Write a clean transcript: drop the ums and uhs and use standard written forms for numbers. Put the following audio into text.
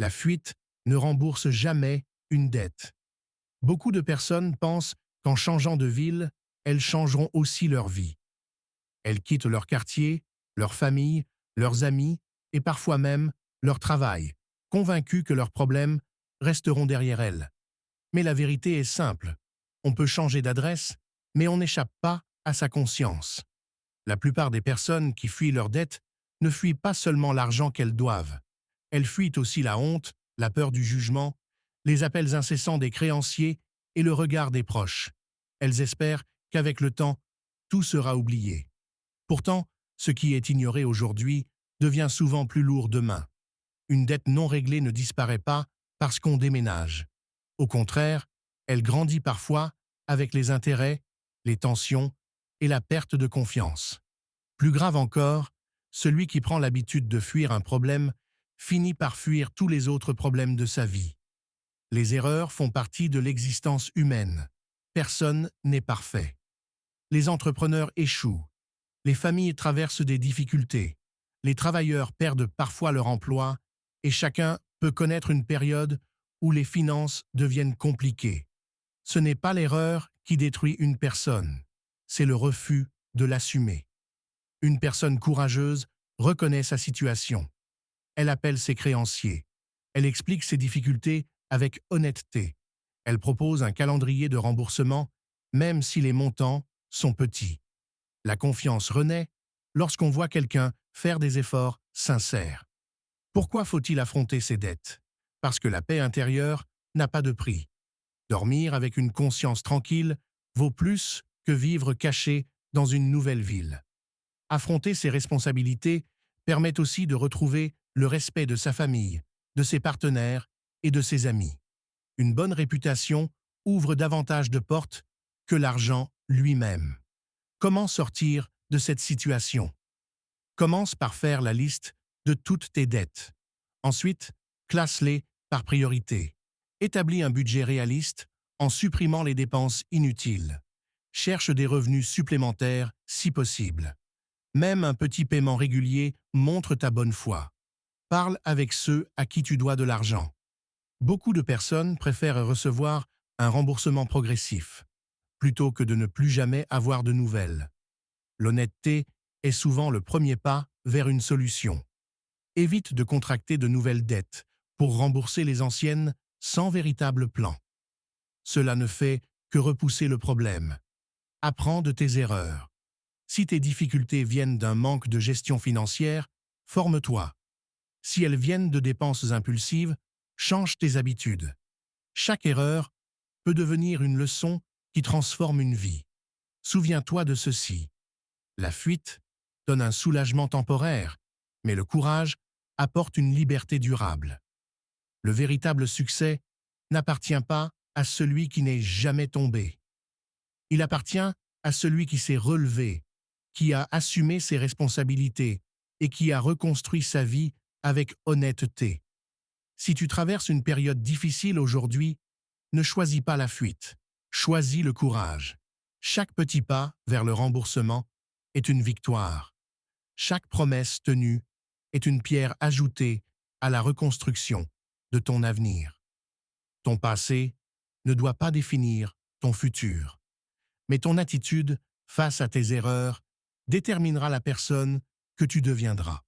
La fuite ne rembourse jamais une dette. Beaucoup de personnes pensent qu'en changeant de ville, elles changeront aussi leur vie. Elles quittent leur quartier, leur famille, leurs amis et parfois même leur travail, convaincues que leurs problèmes resteront derrière elles. Mais la vérité est simple. On peut changer d'adresse, mais on n'échappe pas à sa conscience. La plupart des personnes qui fuient leurs dettes ne fuient pas seulement l'argent qu'elles doivent. Elles fuient aussi la honte, la peur du jugement, les appels incessants des créanciers et le regard des proches. Elles espèrent qu'avec le temps, tout sera oublié. Pourtant, ce qui est ignoré aujourd'hui devient souvent plus lourd demain. Une dette non réglée ne disparaît pas parce qu'on déménage. Au contraire, elle grandit parfois avec les intérêts, les tensions et la perte de confiance. Plus grave encore, celui qui prend l'habitude de fuir un problème finit par fuir tous les autres problèmes de sa vie. Les erreurs font partie de l'existence humaine. Personne n'est parfait. Les entrepreneurs échouent. Les familles traversent des difficultés. Les travailleurs perdent parfois leur emploi et chacun peut connaître une période où les finances deviennent compliquées. Ce n'est pas l'erreur qui détruit une personne, c'est le refus de l'assumer. Une personne courageuse reconnaît sa situation. Elle appelle ses créanciers. Elle explique ses difficultés avec honnêteté. Elle propose un calendrier de remboursement, même si les montants sont petits. La confiance renaît lorsqu'on voit quelqu'un faire des efforts sincères. Pourquoi faut-il affronter ses dettes? Parce que la paix intérieure n'a pas de prix. Dormir avec une conscience tranquille vaut plus que vivre caché dans une nouvelle ville. Affronter ses responsabilités permet aussi de retrouver le respect de sa famille, de ses partenaires et de ses amis. Une bonne réputation ouvre davantage de portes que l'argent lui-même. Comment sortir de cette situation? Commence par faire la liste de toutes tes dettes. Ensuite, classe-les par priorité. Établis un budget réaliste en supprimant les dépenses inutiles. Cherche des revenus supplémentaires si possible. Même un petit paiement régulier montre ta bonne foi. Parle avec ceux à qui tu dois de l'argent. Beaucoup de personnes préfèrent recevoir un remboursement progressif, plutôt que de ne plus jamais avoir de nouvelles. L'honnêteté est souvent le premier pas vers une solution. Évite de contracter de nouvelles dettes pour rembourser les anciennes sans véritable plan. Cela ne fait que repousser le problème. Apprends de tes erreurs. Si tes difficultés viennent d'un manque de gestion financière, forme-toi. Si elles viennent de dépenses impulsives, change tes habitudes. Chaque erreur peut devenir une leçon qui transforme une vie. Souviens-toi de ceci. La fuite donne un soulagement temporaire, mais le courage apporte une liberté durable. Le véritable succès n'appartient pas à celui qui n'est jamais tombé. Il appartient à celui qui s'est relevé, qui a assumé ses responsabilités et qui a reconstruit sa vie avec honnêteté. Si tu traverses une période difficile aujourd'hui, ne choisis pas la fuite, choisis le courage. Chaque petit pas vers le remboursement est une victoire. Chaque promesse tenue est une pierre ajoutée à la reconstruction de ton avenir. Ton passé ne doit pas définir ton futur, mais ton attitude face à tes erreurs déterminera la personne que tu deviendras.